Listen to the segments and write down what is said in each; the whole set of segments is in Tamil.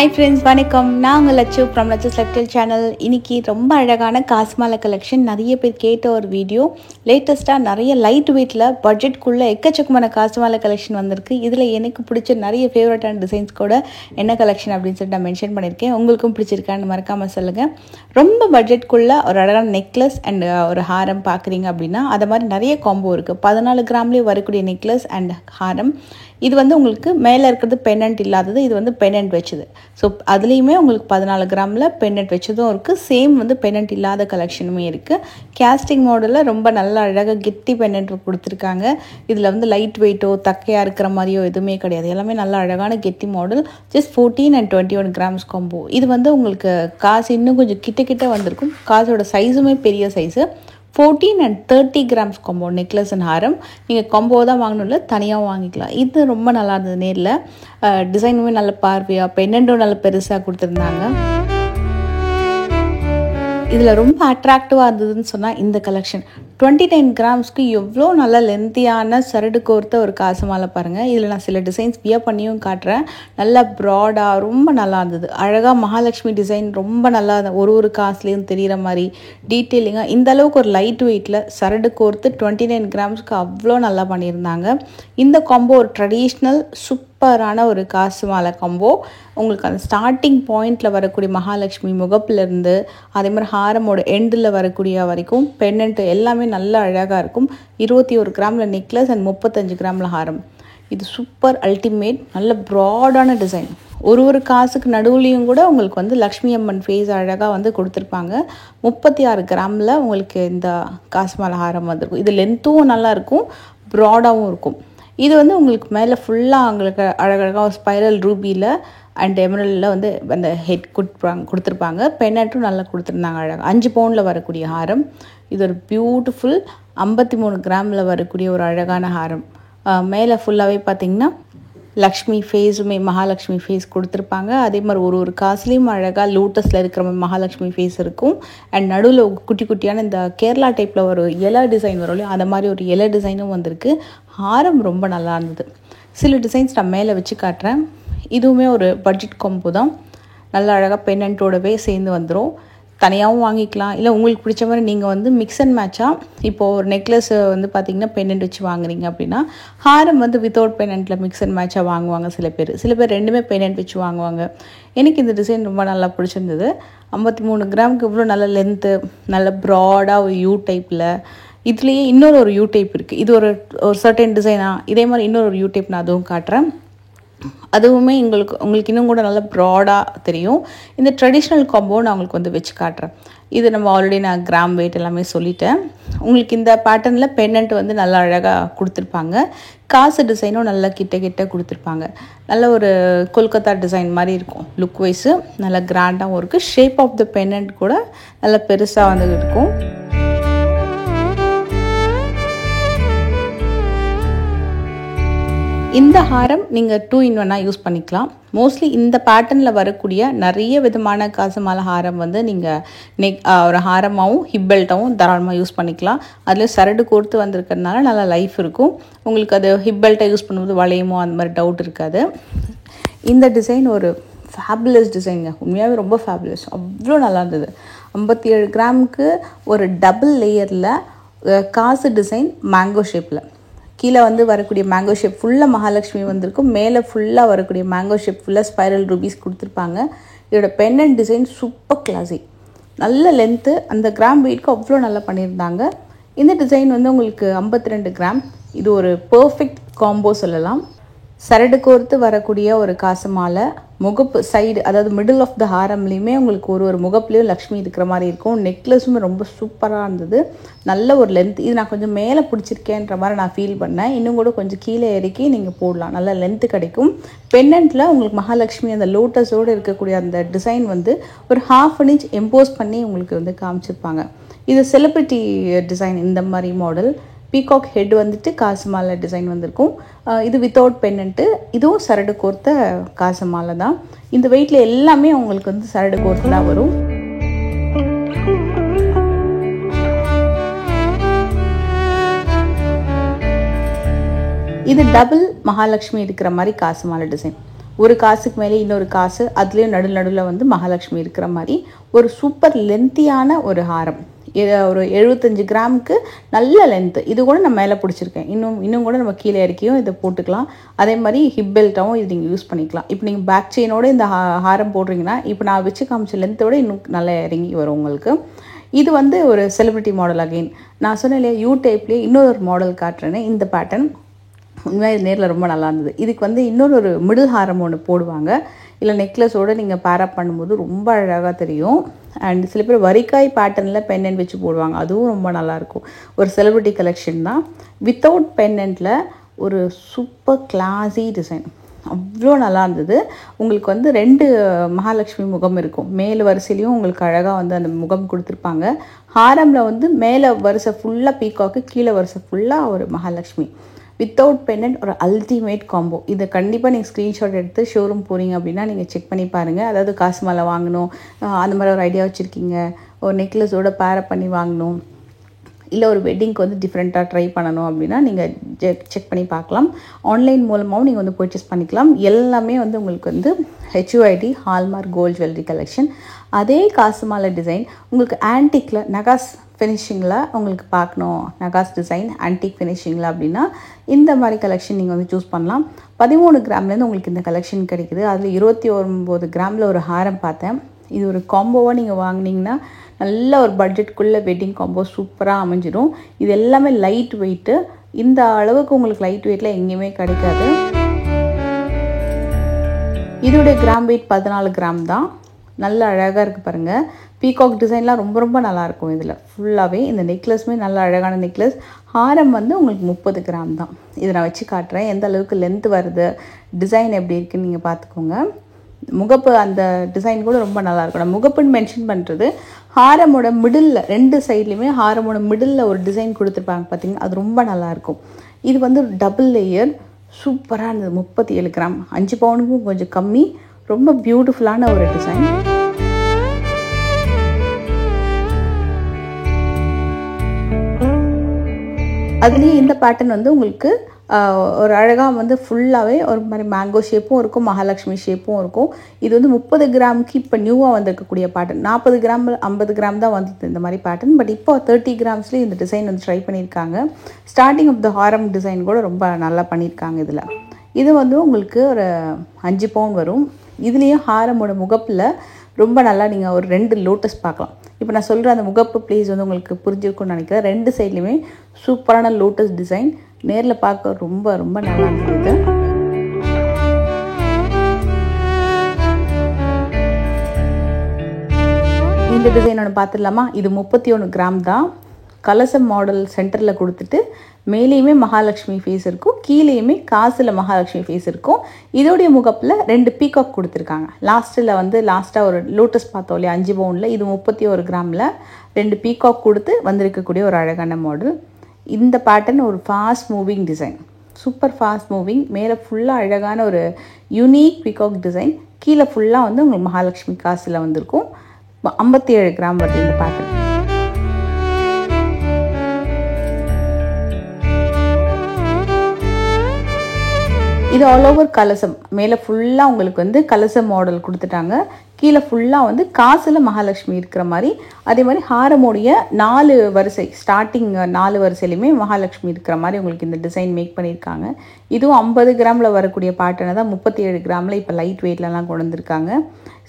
Hi friends, வணக்கம். நான் உங்கள் லட்சு from லட்சுஸ் லைஃப்ஸ்டைல் சேனல். இன்னைக்கு ரொம்ப அழகான காசு மாலை கலெக்ஷன், நிறைய பேர் கேட்ட ஒரு வீடியோ. லேட்டஸ்ட்டாக நிறைய லைட் வெயிட்டில் பட்ஜெட்குள்ளே எக்கச்சக்கமான காசு மாலை கலெக்ஷன் வந்திருக்கு. இதில் எனக்கு பிடிச்ச நிறைய ஃபேவரட்டான டிசைன்ஸ் கூட என்ன கலெக்ஷன் அப்படின்னு சொல்லிட்டு நான் மென்ஷன் பண்ணியிருக்கேன். உங்களுக்கும் பிடிச்சிருக்கான்னு மறக்காமல் சொல்லுங்கள். ரொம்ப பட்ஜெட்குள்ளே ஒரு அழகான நெக்லஸ் அண்ட் ஒரு ஹாரம் பார்க்குறீங்க அப்படின்னா அது மாதிரி நிறைய காம்போ இருக்குது. 14 கிராம்லேயே வரக்கூடிய நெக்லஸ் அண்ட் ஹாரம். இது வந்து உங்களுக்கு மேலே இருக்கிறது பென்னண்ட் இல்லாதது, இது வந்து பென்னண்ட் வச்சது. ஸோ அதுலேயுமே உங்களுக்கு 14 கிராமில் பென்னண்ட் வச்சதும் இருக்குது. சேம் வந்து பென்னண்ட் இல்லாத கலெக்ஷனுமே இருக்குது. கேஸ்டிங் மாடலில் ரொம்ப நல்ல அழகாக கெட்டி பென்னண்ட் கொடுத்துருக்காங்க. இதில் வந்து லைட் வெயிட்டோ தக்கையாக இருக்கிற மாதிரியோ எதுவுமே கிடையாது. எல்லாமே நல்ல அழகான கெட்டி model. Just 14 and 21 grams combo. இது வந்து உங்களுக்கு காசு இன்னும் கொஞ்சம் கிட்ட வந்திருக்கும். காசோட சைஸுமே பெரிய size. 14 and 30 grams combo necklace and ஹாரம். நீங்கள் காம்போ தான் வாங்கணும்ல, தனியாகவும் வாங்கிக்கலாம். இது ரொம்ப நல்லா இருந்தது. நேரில் டிசைனுமே நல்ல பார்வையாக, பென்னண்டும் நல்ல பெருசாக கொடுத்துருந்தாங்க. இதில் ரொம்ப அட்ராக்டிவாக இருந்ததுன்னு சொன்னால் இந்த கலெக்ஷன் 29 கிராம்ஸ்க்கு எவ்வளோ நல்ல லென்த்தியான சரடு கோர்த்த ஒரு காசு மாலை பாருங்கள். இதில் நான் சில டிசைன்ஸ் வியர் பண்ணியும் காட்டுறேன். நல்லா ப்ராடாக ரொம்ப நல்லா இருந்தது. அழகாக மகாலட்சுமி டிசைன் ரொம்ப நல்லா ஒரு காசுலேயும் தெரிகிற மாதிரி டீட்டெயிலிங்காக இந்த அளவுக்கு ஒரு லைட் வெயிட்டில் சரடு கோர்த்து 29 கிராம்ஸ்க்கு அவ்வளோ நல்லா பண்ணியிருந்தாங்க. இந்த காம்போ ஒரு ட்ரெடிஷ்னல் சூப்பரான ஒரு காசு மாலை காம்போ. உங்களுக்கு அந்த ஸ்டார்டிங் பாயிண்டில் வரக்கூடிய மகாலட்சுமி முகப்பிலேருந்து அதே மாதிரி ஹாரமோட எண்டில் வரக்கூடிய வரைக்கும் பென்னண்ட்டு எல்லாமே நல்ல அழகாக இருக்கும். 21 கிராமில் நெக்லஸ் அண்ட் 35 கிராமில் ஹாரம். இது சூப்பர் அல்டிமேட். நல்ல ப்ராடான டிசைன். ஒரு காசுக்கு நடுவுலையும் கூட உங்களுக்கு வந்து லக்ஷ்மி அம்மன் ஃபேஸ் அழகாக வந்து கொடுத்துருப்பாங்க. 36 கிராமில் உங்களுக்கு இந்த காசு மாலை ஹாரம் வந்திருக்கும். இது லென்த்தும் நல்லாயிருக்கும், ப்ராடாகவும் இருக்கும். இது வந்து உங்களுக்கு மேலே ஃபுல்லாக உங்களுக்கு அழகழகாக ஸ்பைரல் ரூபியில் அண்ட் எமரல்டில் வந்து அந்த ஹெட் கொடுத்துருப்பாங்க. பென்னட்டும் நல்லா கொடுத்துருந்தாங்க அழகாக. 5 பவுண்டில் வரக்கூடிய ஹாரம். இது ஒரு பியூட்டிஃபுல் 53 கிராமில் வரக்கூடிய ஒரு அழகான ஹாரம். மேலே ஃபுல்லாகவே பார்த்திங்கன்னா லக்ஷ்மி ஃபேஸுமே மகாலட்சுமி ஃபேஸ் கொடுத்துருப்பாங்க. அதே மாதிரி ஒரு காசுலேயும் அழகாக லோட்டஸில் இருக்கிற மாதிரி மகாலட்சுமி ஃபேஸ் இருக்கும். அண்ட் நடுவில் குட்டி குட்டியான இந்த கேரளா டைப்பில் ஒரு இலை டிசைன் வரும் இல்லையா, அந்த மாதிரி ஒரு இலை டிசைனும் வந்திருக்கு. ஹாரம் ரொம்ப நல்லா இருந்தது. சில டிசைன்ஸ் நான் மேலே வச்சு காட்டுறேன். இதுவுமே ஒரு பட்ஜெட் காம்போ தான். நல்லா அழகாக பென்னண்ட்டோடவே சேர்ந்து வந்துடும். தனியாகவும் வாங்கிக்கலாம், இல்லை உங்களுக்கு பிடிச்ச மாதிரி நீங்கள் வந்து மிக்ஸ் அண்ட் மேட்சாக இப்போது ஒரு நெக்லஸ் வந்து பார்த்திங்கன்னா பென்னண்ட் வச்சு வாங்குறீங்க அப்படின்னா ஹாரம் வந்து வித்தவுட் பென்னண்ட்டில் மிக்ஸ் அண்ட் மேட்சாக வாங்குவாங்க சில பேர் ரெண்டுமே பென்னண்ட் வச்சு வாங்குவாங்க. எனக்கு இந்த டிசைன் ரொம்ப நல்லா பிடிச்சிருந்தது. 53 கிராமுக்கு இவ்வளோ நல்ல லென்த்து, நல்ல ப்ராடாக ஒரு யூ டைப்பில். இதுலேயே இன்னொரு யூ டைப் இருக்குது. இது ஒரு சர்டன் டிசைனாக, இதே மாதிரி இன்னொரு யூ டைப் நான் அதுவும் காட்டுறேன். அதுவுமே உங்களுக்கு இன்னும் கூட நல்லா ப்ராடாக தெரியும். இந்த ட்ரெடிஷ்னல் காம்போ நான் உங்களுக்கு வந்து வச்சு காட்டுறேன். இது நம்ம ஆல்ரெடி நான் கிராம் வெயிட் எல்லாமே சொல்லிட்டேன். உங்களுக்கு இந்த பேட்டர்னில் பென்னண்ட் வந்து நல்லா அழகாக கொடுத்துருப்பாங்க. காசு டிசைனும் நல்லா கிட்ட கொடுத்துருப்பாங்க. நல்ல ஒரு கொல்கத்தா டிசைன் மாதிரி இருக்கும். லுக் வைஸு நல்லா கிராண்டாகவும் இருக்குது. ஷேப் ஆஃப் த பென்னண்ட் கூட நல்லா பெருசாக வந்து இருக்கும். இந்த ஹாரம் நீங்கள் 2 in 1 யூஸ் பண்ணிக்கலாம். மோஸ்ட்லி இந்த பேட்டர்னில் வரக்கூடிய நிறைய விதமான காசு மாலை ஹாரம் வந்து நீங்கள் ஒரு ஹாரமாகவும் ஹிப்பெல்ட்டாகவும் தாராளமாக யூஸ் பண்ணிக்கலாம். அதில் சரடு கோர்த்து வந்திருக்கிறதுனால நல்லா லைஃப் இருக்கும். உங்களுக்கு அது ஹிப்பெல்ட்டை யூஸ் பண்ணும்போது வளையுமோ அந்த மாதிரி டவுட் இருக்காது. இந்த டிசைன் ஒரு ஃபேபுலஸ் டிசைனுங்க. உண்மையாகவே ரொம்ப ஃபேபுலஸ். அவ்வளோ நல்லா இருந்தது. 57 கிராமுக்கு ஒரு டபுள் லேயரில் காசு டிசைன் மேங்கோ ஷேப்பில். கீழே வந்து வரக்கூடிய மேங்கோ ஷேப் ஃபுல்லாக மகாலட்சுமி வந்திருக்கும். மேலே ஃபுல்லாக வரக்கூடிய மேங்கோ ஷேப் ஃபுல்லாக ஸ்பைரல் ரூபீஸ் கொடுத்துருப்பாங்க. இதோட பென்னண்ட் டிசைன் சூப்பர் கிளாஸி, நல்ல லென்த்து. அந்த கிராம் வெயிட்க்கு அவ்வளோ நல்லா பண்ணியிருந்தாங்க. இந்த டிசைன் வந்து உங்களுக்கு 52 கிராம். இது ஒரு பர்ஃபெக்ட் காம்போ சொல்லலாம். சரடு கோர்த்து வரக்கூடிய ஒரு காசு மாலை. முகப்பு சைடு, அதாவது மிடில் ஆஃப் த ஹாரம்லேயுமே உங்களுக்கு ஒரு முகப்புலேயும் லக்ஷ்மி இருக்கிற மாதிரி இருக்கும். நெக்லஸுமே ரொம்ப சூப்பராக இருந்தது. நல்ல ஒரு லென்த். இது நான் கொஞ்சம் மேலே பிடிச்சிருக்கேன்ற மாதிரி நான் ஃபீல் பண்ணேன். இன்னும் கூட கொஞ்சம் கீழே இறக்கி நீங்கள் போடலாம், நல்ல லென்த்து கிடைக்கும். பென்னண்ட்டில் உங்களுக்கு மகாலட்சுமி அந்த லோட்டஸோடு இருக்கக்கூடிய அந்த டிசைன் வந்து ஒரு 1/2 inch எம்போஸ் பண்ணி உங்களுக்கு வந்து காமிச்சிருப்பாங்க. இது செலிப்ரிட்டி டிசைன். இந்த மாதிரி மாடல் பீகாக் ஹெட் வந்துட்டு காசு மாலை டிசைன் வந்திருக்கும். இது வித்தவுட் பென்னண்ட்டு. இதுவும் சரடு கோர்த்த காசு மாலை தான். இந்த வெயிட்டில் எல்லாமே உங்களுக்கு வந்து சரடு கோர்த்து தான் வரும். இது டபுள் மகாலட்சுமி இருக்கிற மாதிரி காசு மாலை டிசைன். ஒரு காசுக்கு மேலே இன்னொரு காசு, அதுலேயும் நடுவில் வந்து மகாலட்சுமி இருக்கிற மாதிரி ஒரு சூப்பர் லென்த்தியான ஒரு ஹாரம். ஒரு 75 கிராமுக்கு நல்ல லென்த்து. இது கூட நான் மேலே பிடிச்சிருக்கேன். இன்னும் கூட நம்ம கீழே இறக்கியும் இதை போட்டுக்கலாம். அதே மாதிரி ஹிப் பெல்ட்டாகவும் இது நீங்கள் யூஸ் பண்ணிக்கலாம். இப்போ நீங்கள் பேக் செயினோட இந்த ஹாரம் போடுறீங்கன்னா இப்போ நான் வச்சு காமிச்ச லென்த்தோட இன்னும் நல்லா இறங்கி வரும் உங்களுக்கு. இது வந்து ஒரு செலிப்ரிட்டி மாடல். அகெயின் நான் சொன்னேன் இல்லையா, யூ டைப்லேயே இன்னொரு மாடல் காட்டுறேன்னு. இந்த பேட்டர்ன் உண்மையாக இது நேரில் ரொம்ப நல்லா இருந்தது. இதுக்கு வந்து இன்னொரு மிடில் ஹாரம் ஒன்று போடுவாங்க, இல்லை நெக்லஸோடு நீங்கள் பேரப் பண்ணும்போது ரொம்ப அழகாக தெரியும். அண்ட் சில பேர் வரிக்காய் பேட்டர்னில் பெண்டன்ட் வச்சு போடுவாங்க, அதுவும் ரொம்ப நல்லாயிருக்கும். ஒரு செலிப்ரிட்டி கலெக்ஷன் தான். வித்தவுட் பெண்டன்ட்டில் ஒரு சூப்பர் கிளாஸி டிசைன், அவ்வளோ நல்லா இருந்தது. உங்களுக்கு வந்து 2 மகாலட்சுமி முகம் இருக்கும். மேல் வரிசையிலையும் உங்களுக்கு அழகாக வந்து அந்த முகம் கொடுத்துருப்பாங்க. ஹாரமில் வந்து மேலே வரிசை ஃபுல்லாக பீகாக்கு, கீழே வரிசை ஃபுல்லாக ஒரு மகாலட்சுமி. வித்தவுட் பெண்டன்ட் ஒரு அல்டிமேட் காம்போ. இதை கண்டிப்பாக நீங்கள் ஸ்க்ரீன்ஷாட் எடுத்து ஷோரூம் போகிறீங்க அப்படின்னா நீங்கள் செக் பண்ணி பாருங்கள். அதாவது காசு மாலை வாங்கணும் அந்த மாதிரி ஒரு ஐடியா வச்சுருக்கீங்க, ஒரு நெக்லஸோட பேரப் பண்ணி வாங்கணும், இல்லை ஒரு வெட்டிங்க்கு வந்து டிஃப்ரெண்ட்டாக ட்ரை பண்ணணும் அப்படின்னா நீங்கள் செக் பண்ணி பார்க்கலாம். ஆன்லைன் மூலமாகவும் நீங்கள் வந்து பர்ச்சேஸ் பண்ணிக்கலாம். எல்லாமே வந்து உங்களுக்கு வந்து HUID hallmark gold jewellery collection. அதே காசு மாலை டிசைன் உங்களுக்கு ஆன்டிக்கில் நகாஸ் ஃபினிஷிங்கில் உங்களுக்கு பார்க்கணும், நகாஸ் டிசைன் ஆன்டிக் ஃபினிஷிங்கில் அப்படின்னா இந்த மாதிரி கலெக்ஷன் நீங்கள் வந்து சூஸ் பண்ணலாம். 13 கிராம்லேருந்து உங்களுக்கு இந்த கலெக்ஷன் கிடைக்குது. அதில் 29 கிராமில் ஒரு ஹாரம் பார்த்தேன். இது ஒரு காம்போவாக நீங்கள் வாங்கினீங்கன்னா நல்ல ஒரு பட்ஜெட்குள்ளே வெட்டிங் காம்போ சூப்பராக அமைஞ்சிடும். இது எல்லாமே லைட் வெயிட்டு. இந்த அளவுக்கு உங்களுக்கு லைட் வெயிட்டில் எங்கேயுமே கிடைக்காது. இதோடைய கிராம் வெயிட் 14 கிராம் தான். நல்ல அழகாக இருக்குது பாருங்கள். பீகாக் டிசைன்லாம் ரொம்ப ரொம்ப நல்லாயிருக்கும். இதில் ஃபுல்லாகவே இந்த நெக்லஸுமே நல்ல அழகான நெக்லஸ். ஹாரம் வந்து உங்களுக்கு 30 கிராம் தான். இதை நான் வச்சு காட்டுறேன் எந்த அளவுக்கு லென்த் வருது, டிசைன் எப்படி இருக்குன்னு நீங்கள் பார்த்துக்கோங்க. முகப்பு அந்த டிசைன் கூட ரொம்ப நல்லாயிருக்கும். நான் முகப்புன்னு மென்ஷன் பண்ணுறது ஹாரமோட மிடில் 2 சைட்லேயுமே ஹாரமோட மிடில் ஒரு டிசைன் கொடுத்துருப்பாங்க பார்த்தீங்கன்னா, அது ரொம்ப நல்லாயிருக்கும். இது வந்து டபுள் லேயர் சூப்பராக இருந்தது. 37 கிராம், 5 பவுனுக்கும் கொஞ்சம் கம்மி. ரொம்ப பியூட்டிஃபுல்லான ஒரு டிசைன். அதுலேயே இந்த பேட்டர்ன் வந்து உங்களுக்கு ஒரு அழகாக வந்து ஃபுல்லாகவே ஒரு மாதிரி மேங்கோ ஷேப்பும் இருக்கும், மகாலட்சுமி ஷேப்பும் இருக்கும். இது வந்து 30 கிராமுக்கு இப்போ நியூவாக வந்திருக்கக்கூடிய பேட்டர்ன். 40 கிராம் 50 கிராம் தான் வந்தது இந்த மாதிரி பேட்டர்ன். பட் இப்போ 30 கிராம்ஸ்லேயே இந்த டிசைன் வந்து ட்ரை பண்ணியிருக்காங்க. Starting of the Haram design கூட ரொம்ப நல்லா பண்ணியிருக்காங்க இதில். இது வந்து உங்களுக்கு ஒரு 5 பவுன் வரும். இதுலேயும் ஹாரமோட முகப்பில் ரொம்ப நல்லா நீங்கள் ஒரு 2 லோட்டஸ் பார்க்கலாம். இப்போ நான் சொல்கிற அந்த முகப்பு ப்ளேஸ் வந்து உங்களுக்கு புரிஞ்சிருக்கும்னு நினைக்கிறேன். 2 சைட்லேயுமே சூப்பரான லோட்டஸ் டிசைன். நேரில் பார்க்க ரொம்ப ரொம்ப நல்லா இருந்தது. இந்த டிசைன் ஒன்று பார்த்துடலாமா? இது 31 கிராம் தான். கலசம் மாடல் சென்டரில் கொடுத்துட்டு மேலேயுமே மகாலட்சுமி ஃபேஸ் இருக்கும், கீழேயுமே காசில் மகாலட்சுமி ஃபேஸ் இருக்கும். இதோடைய முகப்பில் 2 பீகாக் கொடுத்துருக்காங்க. லாஸ்ட்டாக ஒரு லோட்டஸ் பார்த்தோம் இல்லையா 5 பவுனில், இது 31 கிராமில் 2 பீகாக் கொடுத்து வந்திருக்கக்கூடிய ஒரு அழகான மாடல். இந்த பேட்டர்ன் ஒரு fast moving design, super fast moving. மேலே ஃபுல்லாக அழகான ஒரு யூனிக் பீகாக் டிசைன், கீழே ஃபுல்லாக வந்து உங்களுக்கு மகாலட்சுமி காசில் வந்திருக்கும். 57 கிராம் வருது இந்த பேட்டர்ன். இது ஆல் ஓவர் கலசம். மேலே ஃபுல்லாக உங்களுக்கு வந்து கலசம் மாடல் கொடுத்துட்டாங்க, கீழே ஃபுல்லாக வந்து காசில் மகாலட்சுமி இருக்கிற மாதிரி. அதே மாதிரி ஹாரமோடைய 4 வரிசை, ஸ்டார்டிங் 4 வரிசையிலையுமே மகாலட்சுமி இருக்கிற மாதிரி உங்களுக்கு இந்த டிசைன் மேக் பண்ணியிருக்காங்க. இதுவும் 50 கிராமில் வரக்கூடிய பேட்டர்னை தான் 37 கிராமில் இப்போ லைட் வெயிட்லலாம் கொண்டு வந்திருக்காங்க.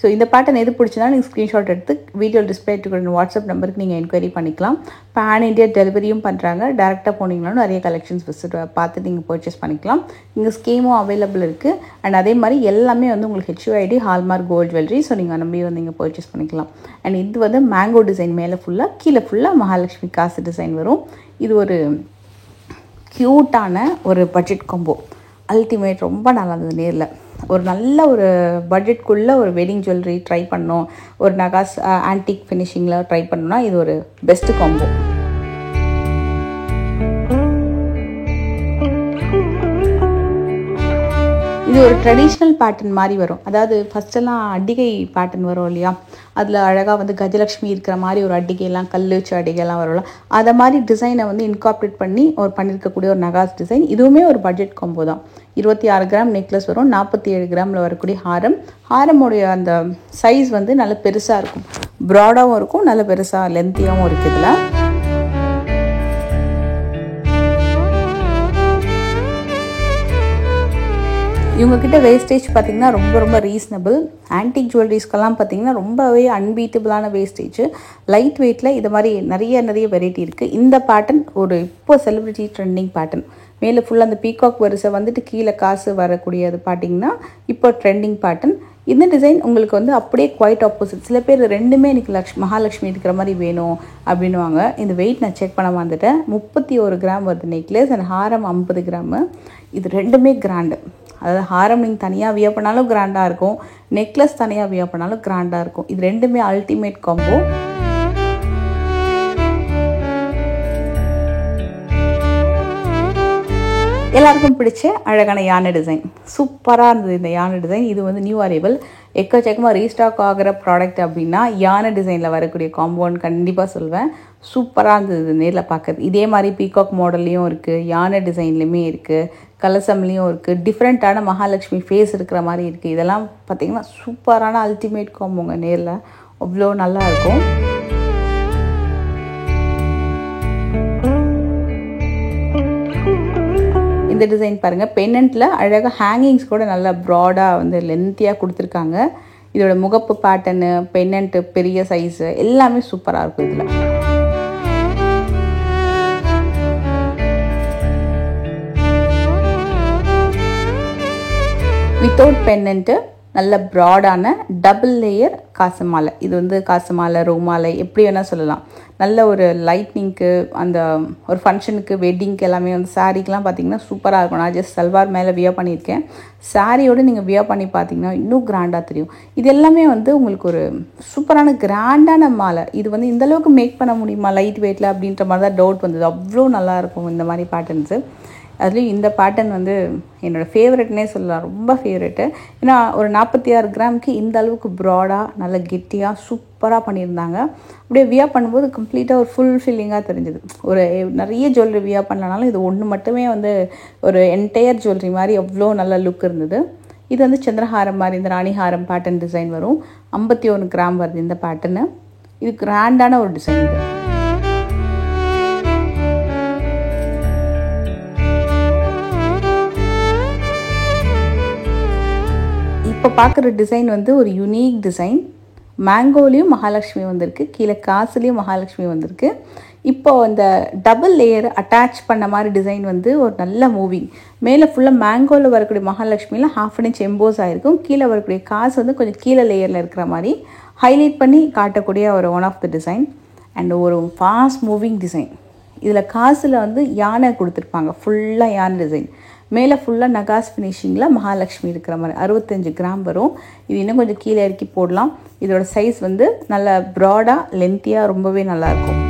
ஸோ இந்த பேட்டர்ன் எது பிடிச்சனா நீங்கள் ஸ்க்ரீன்ஷாட் எடுத்து வீடியோ டிஸ்பிளே வாட்ஸ்அப் நம்பருக்கு நீங்கள் என்கொயரி பண்ணிக்கலாம். பேன் இண்டியா டெலிவரியும் பண்ணுறாங்க. டேரெக்டாக போனீங்கன்னாலும் நிறைய கலெக்ஷன்ஸ் விசிட் பார்த்து நீங்கள் பர்ச்சேஸ் பண்ணிக்கலாம். இங்கே ஸ்கீமும் அவைலபிள் இருக்குது. அண்ட் அதே மாதிரி எல்லாமே வந்து உங்களுக்கு HUID hallmark gold jewellery. So நீங்கள் நம்பி வந்து நீங்கள் பர்ச்சேஸ் பண்ணிக்கலாம். அண்ட் இது வந்து மேங்கோ டிசைன், மேலே ஃபுல்லாக கீழே ஃபுல்லாக மகாலட்சுமி காசு டிசைன் வரும். இது ஒரு க்யூட்டான ஒரு பட்ஜெட் காம்போ, அல்டிமேட். ரொம்ப நல்லா இருந்தது. நேரில் ஒரு நல்ல ஒரு பட்ஜெட்குள்ளே ஒரு வெட்டிங் ஜுவல்லரி ட்ரை பண்ணோம், ஒரு நகாஸ் ஆன்டிக் ஃபினிஷிங்கில் ட்ரை பண்ணோன்னா இது ஒரு பெஸ்ட்டு காம்போ. இது ஒரு ட்ரெடிஷ்னல் பேட்டர்ன் மாதிரி வரும். அதாவது ஃபஸ்ட்டெல்லாம் அட்டிகை பேட்டர்ன் வரும் இல்லையா, அதில் அழகாக வந்து கஜலக்ஷ்மி இருக்கிற மாதிரி ஒரு அட்டிகைலாம் கல் வச்சு அடிகைலாம் வரும்ல, அதை மாதிரி டிசைனை வந்து இன்கார்ப்ரேட் பண்ணி பண்ணியிருக்கக்கூடிய ஒரு நகாஸ் டிசைன். இதுவுமே ஒரு பட்ஜெட் காம்போ தான். 26 கிராம் நெக்லஸ் வரும், 47 கிராமில் வரக்கூடிய ஹாரமுடைய அந்த சைஸ் வந்து நல்ல பெருசாக இருக்கும், ப்ராடாகவும் இருக்கும், நல்ல பெருசாக லென்த்தியாகவும் இருக்குது. இதில் இவங்கக்கிட்ட வேஸ்டேஜ் பார்த்திங்கன்னா ரொம்ப ரீசனபிள். ஆன்டிக் ஜுவல்லரிஸ்க்கெல்லாம் பார்த்திங்கன்னா ரொம்பவே அன்பீட்டபிளான வேஸ்டேஜ். லைட் வெயிட்டில் இது மாதிரி நிறைய வெரைட்டி இருக்குது. இந்த பேட்டர்ன் ஒரு இப்போ செலிப்ரிட்டி ட்ரெண்டிங் பேட்டர்ன். மேலே ஃபுல்லாக அந்த பீகாக் வரிசை வந்துட்டு கீழே காசு வரக்கூடியது பார்த்திங்கன்னா இப்போ ட்ரெண்டிங் பேட்டர்ன். இந்த டிசைன் உங்களுக்கு வந்து அப்படியே குவைட் ஆப்போசிட். சில பேர் ரெண்டுமே எனக்கு மகாலட்சுமி இருக்கிற மாதிரி வேணும் அப்படின்வாங்க. இந்த வெயிட் நான் செக் பண்ண வந்துட்டேன். 31 கிராம் வருது நெக்லஸ் அண்ட் ஹாரம் 50 கிராமு. இது ரெண்டுமே கிராண்டு. அதாவது ஹாரம் நீங்கள் தனியாக வியர் பண்ணாலும் கிராண்டாக இருக்கும், நெக்லஸ் தனியாக வியர் பண்ணாலும் கிராண்டாக இருக்கும். இது ரெண்டுமே அல்டிமேட் காம்போ. எல்லாருக்கும் பிடிச்ச அழகான யானை டிசைன், சூப்பராக இருந்தது இந்த யானை டிசைன். இது வந்து நியூ அரைவல், எக்கச்சக்கமாக ரீஸ்டாக் ஆகிற ப்ராடக்ட் அப்படின்னா யானை டிசைனில் வரக்கூடிய காம்போன்னு கண்டிப்பாக சொல்வேன். சூப்பராக இருந்தது நேரில் பார்க்குறது. இதே மாதிரி பீகாக் மாடல்லையும் இருக்குது, யானை டிசைன்லையுமே இருக்குது, கலசம்லேயும் இருக்குது, டிஃப்ரெண்ட்டான மகாலட்சுமி ஃபேஸ் இருக்கிற மாதிரி இருக்குது. இதெல்லாம் பார்த்திங்கன்னா சூப்பரான அல்டிமேட் காம்போங்க. நேரில் அவ்வளோ நல்லா இருக்கும். இந்த டிசைன் பாருங்கள், பென்னண்ட்டில் அழகாக ஹேங்கிங்ஸ் கூட நல்லா ப்ராடாக வந்து லென்த்தியாக கொடுத்துருக்காங்க. இதோட முகப்பு பேட்டர்னு, பென்னண்ட்டு, பெரிய சைஸு எல்லாமே சூப்பராக இருக்கும். இதில் வித்தவுட் பென்னண்ட்டு நல்ல ப்ராடான டபுள் லேயர் காசு மாலை. இது வந்து காசு மாலை, ரூ மாலை எப்படி வேணால் சொல்லலாம். நல்ல ஒரு லைட்னிங்க்கு, அந்த ஒரு ஃபங்க்ஷனுக்கு, வெட்டிங்க்கு எல்லாமே வந்து சாரீக்கெலாம் பார்த்திங்கன்னா சூப்பராக இருக்கும். நான் ஜஸ்ட் சல்வார் மேலே வியர் பண்ணியிருக்கேன். சாரியோடு நீங்கள் வியர் பண்ணி பார்த்தீங்கன்னா இன்னும் கிராண்டாக தெரியும். இது எல்லாமே வந்து உங்களுக்கு ஒரு சூப்பரான கிராண்டான மாலை. இது வந்து இந்தளவுக்கு மேக் பண்ண முடியுமா லைட் வெயிட்டில் அப்படின்ற மாதிரி தான் டவுட் வந்தது. அவ்வளோ நல்லாயிருக்கும் இந்த மாதிரி பேட்டர்ன்ஸு. அதுலேயும் இந்த பேட்டர்ன் வந்து என்னோடய ஃபேவரெட்னே சொல்லலாம், ரொம்ப ஃபேவரெட்டு. ஏன்னா ஒரு 46 கிராமுக்கு இந்த அளவுக்கு ப்ராடாக நல்ல கெட்டியாக சூப்பராக பண்ணியிருந்தாங்க. அப்படியே வியர் பண்ணும்போது கம்ப்ளீட்டாக ஒரு ஃபுல் ஃபில்லிங்காக தெரிஞ்சுது. ஒரு நிறைய ஜுவல்லரி வியர் பண்ணலனாலும் இது ஒன்று மட்டுமே வந்து ஒரு என்டையர் ஜுவல்லரி மாதிரி அவ்வளோ நல்ல லுக் இருந்தது. இது வந்து சந்திரஹாரம் மாதிரி இந்த ராணிஹாரம் பேட்டர்ன் டிசைன் வரும். 51 கிராம் வருது இந்த பேட்டர்னு. இது கிராண்டான ஒரு டிசைன். இது இப்போ பார்க்குற டிசைன் வந்து ஒரு யூனிக் டிசைன். மேங்கோலேயும் மகாலட்சுமி வந்திருக்கு, கீழே காசுலேயும் மகாலட்சுமி வந்திருக்கு. இப்போது இந்த டபுள் லேயர் அட்டாச் பண்ண மாதிரி டிசைன் வந்து ஒரு நல்ல மூவிங். மேலே ஃபுல்லாக மேங்கோவில் வரக்கூடிய மகாலட்சுமியில் 1/2 இன்ச் எம்போஸ் ஆகிருக்கும். கீழே வரக்கூடிய காசு வந்து கொஞ்சம் கீழே லேயரில் இருக்கிற மாதிரி ஹைலைட் பண்ணி காட்டக்கூடிய ஒரு one of the design and ஒரு ஃபாஸ்ட் மூவிங் டிசைன். இதில் காசில் வந்து யானை கொடுத்துருப்பாங்க, ஃபுல்லாக யானை டிசைன். மேலே ஃபுல்லாக நகாஸ் ஃபினிஷிங்கில் மகாலட்சுமி இருக்கிற மாதிரி 65 கிராம் வரும். இது இன்னும் கொஞ்சம் கீழே இறக்கி போடலாம். இதோட சைஸ் வந்து நல்ல ப்ராடாக லென்த்தியாக ரொம்பவே நல்லாயிருக்கும்.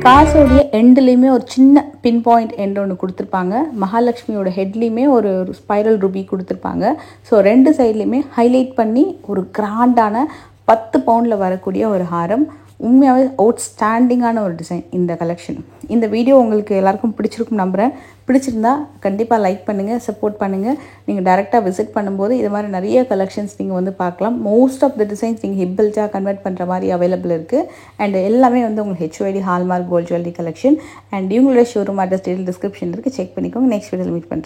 காசோடைய எண்ட்லேயுமே ஒரு சின்ன பின் பாயிண்ட் எண்ட் ஒன்று கொடுத்துருப்பாங்க. மகாலட்சுமியோட ஹெட்லேயுமே ஒரு ஸ்பைரல் ரூபி கொடுத்துருப்பாங்க. ஸோ 2 சைட்லேயுமே ஹைலைட் பண்ணி ஒரு கிராண்டான 10 பவுண்டில் வரக்கூடிய ஒரு ஹாரம். உண்மையாகவே அவுட்ஸ்டாண்டிங்கான ஒரு டிசைன் இந்த கலெக்ஷன். இந்த வீடியோ உங்களுக்கு எல்லாருக்கும் பிடிச்சிருக்கும் நம்புகிறேன். பிடிச்சிருந்தா கண்டிப்பாக லைக் பண்ணுங்கள், சப்போர்ட் பண்ணுங்கள். நீங்கள் டேரெக்டாக விசிட் பண்ணும்போது இது மாதிரி நிறைய கலெக்ஷன்ஸ் நீங்கள் வந்து பார்க்கலாம். மோஸ்ட் ஆஃப் த டிசைன்ஸ் நீங்கள் ஹிப்பிள்ஸாக கன்வெர்ட் பண்ணுற மாதிரி அவைலபிள் இருக்குது. அண்ட் எல்லாமே வந்து உங்களுக்கு HYD hallmark gold jewellery collection. And இவங்களோட ஷோரூம் அட்ரஸ் டிஸ்கிரிப்ஷன் இருக்குது, செக் பண்ணிக்கோங்க. நெக்ஸ்ட் வீடியோவில் மீட் பண்ணுறேன்.